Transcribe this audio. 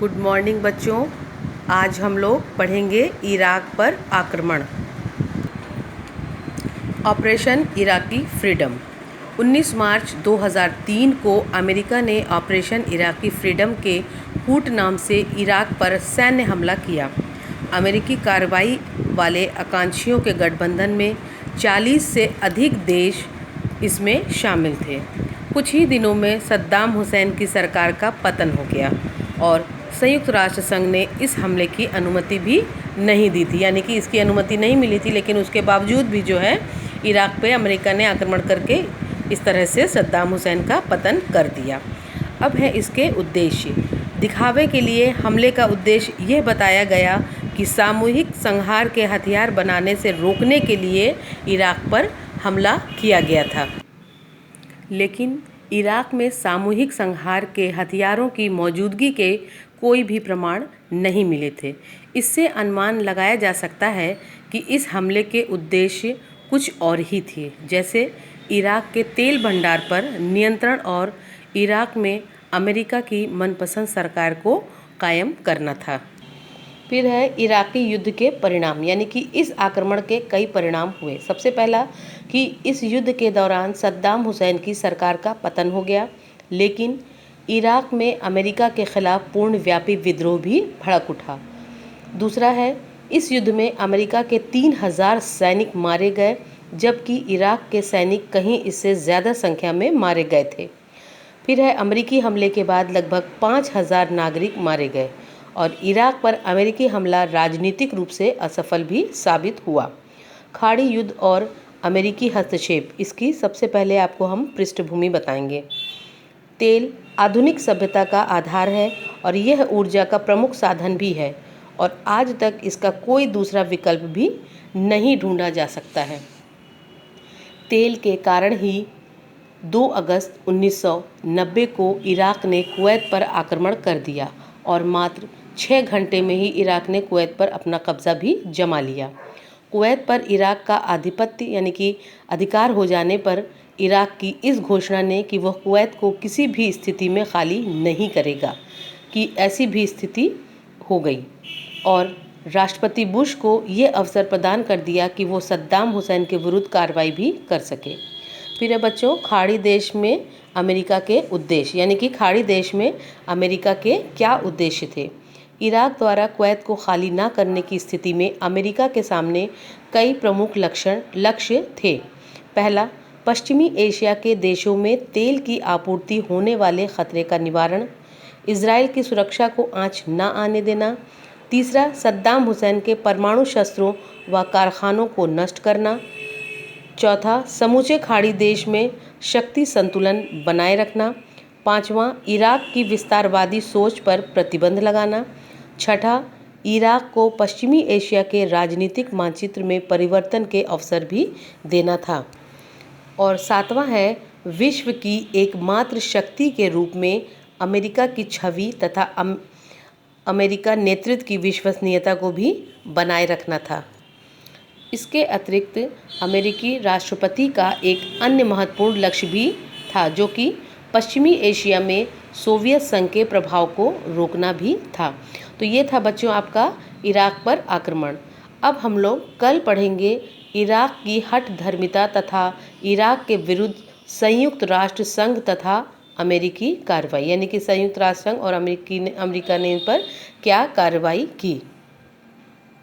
Good morning बच्चों। आज हम लोग पढ़ेंगे इराक पर आक्रमण। Operation Iraqi freedom. 19 मार्च 2003 को अमेरिका ने ऑपरेशन इराकी फ्रीडम के हूट नाम से इराक पर सैन्य हमला किया। अमेरिकी कार्रवाई वाले आकांक्षियों के गठबंधन में 40 से अधिक देश इसमें शामिल थे। कुछ ही दिनों में सद्दाम हुसैन की सरकार का पतन हो गया और संयुक्त राष्ट्र संघ ने इस हमले की अनुमति भी नहीं दी थी, यानी कि इसकी अनुमति नहीं मिली थी। लेकिन उसके बावजूद भी जो है इराक पे अमेरिका ने आक्रमण करके इस तरह से सद्दाम हुसैन का पतन कर दिया। अब है इसके उद्देश्य। दिखावे के लिए हमले का उद्देश्य यह बताया गया कि सामूहिक संहार के हथियार बनाने से रोकने के लिए इराक पर हमला किया गया था। लेकिन इराक में सामूहिक संहार के हथियारों की मौजूदगी के कोई भी प्रमाण नहीं मिले थे। इससे अनुमान लगाया जा सकता है कि इस हमले के उद्देश्य कुछ और ही थे, जैसे इराक के तेल भंडार पर नियंत्रण और इराक में अमेरिका की मनपसंद सरकार को कायम करना था। फिर है इराकी युद्ध के परिणाम, यानी कि इस आक्रमण के कई परिणाम हुए। सबसे पहला कि इस युद्ध के दौरान सद्दाम हुसैन की सरकार का पतन हो गया, लेकिन इराक में अमेरिका के खिलाफ पूर्णव्यापी विद्रोह भी भड़क उठा। दूसरा है इस युद्ध में अमेरिका के 3000 सैनिक मारे गए, जबकि इराक के सैनिक कहीं इससे ज़्यादा संख्या में मारे गए थे। फिर है अमेरिकी हमले के बाद लगभग 5000 नागरिक मारे गए और इराक पर अमेरिकी हमला राजनीतिक रूप से असफल भी साबित हुआ। खाड़ी युद्ध और अमेरिकी हस्तक्षेप, इसकी सबसे पहले आपको हम पृष्ठभूमि बताएंगे। तेल आधुनिक सभ्यता का आधार है और यह ऊर्जा का प्रमुख साधन भी है और आज तक इसका कोई दूसरा विकल्प भी नहीं ढूंढा जा सकता है। तेल के कारण ही 2 अगस्त 1990 को इराक ने कुवैत पर आक्रमण कर दिया और मात्र 6 घंटे में ही इराक ने कुवैत पर अपना कब्जा भी जमा लिया। कुवैत पर इराक का आधिपत्य यानी कि अधिकार हो जाने पर इराक की इस घोषणा ने कि वह कुवैत को किसी भी स्थिति में खाली नहीं करेगा कि ऐसी भी स्थिति हो गई और राष्ट्रपति बुश को यह अवसर प्रदान कर दिया कि वो सद्दाम हुसैन के विरुद्ध कार्रवाई भी कर सके। फिर है बच्चों खाड़ी देश में अमेरिका के उद्देश्य, यानी कि खाड़ी देश में अमेरिका के क्या उद्देश्य थे। इराक द्वारा कुवैत को खाली ना करने की स्थिति में अमेरिका के सामने कई प्रमुख लक्ष्य थे। पहला, पश्चिमी एशिया के देशों में तेल की आपूर्ति होने वाले खतरे का निवारण। इजराइल की सुरक्षा को आंच न आने देना। तीसरा, सद्दाम हुसैन के परमाणु शस्त्रों व कारखानों को नष्ट करना। चौथा, समूचे खाड़ी देश में शक्ति संतुलन बनाए रखना। पांचवा, इराक की विस्तारवादी सोच पर प्रतिबंध लगाना। छठा, इराक को पश्चिमी एशिया के राजनीतिक मानचित्र में परिवर्तन के अवसर भी देना था। और सातवां है विश्व की एकमात्र शक्ति के रूप में अमेरिका की छवि तथा अमेरिका नेतृत्व की विश्वसनीयता को भी बनाए रखना था। इसके अतिरिक्त अमेरिकी राष्ट्रपति का एक अन्य महत्वपूर्ण लक्ष्य भी था, जो कि पश्चिमी एशिया में सोवियत संघ के प्रभाव को रोकना भी था। तो ये था बच्चों आपका इराक पर आक्रमण। अब हम लोग कल पढ़ेंगे इराक की हठधर्मिता तथा इराक के विरुद्ध संयुक्त राष्ट्र संघ तथा अमेरिकी कार्रवाई, यानी कि संयुक्त राष्ट्र संघ और अमेरिका ने इन पर क्या कार्रवाई की।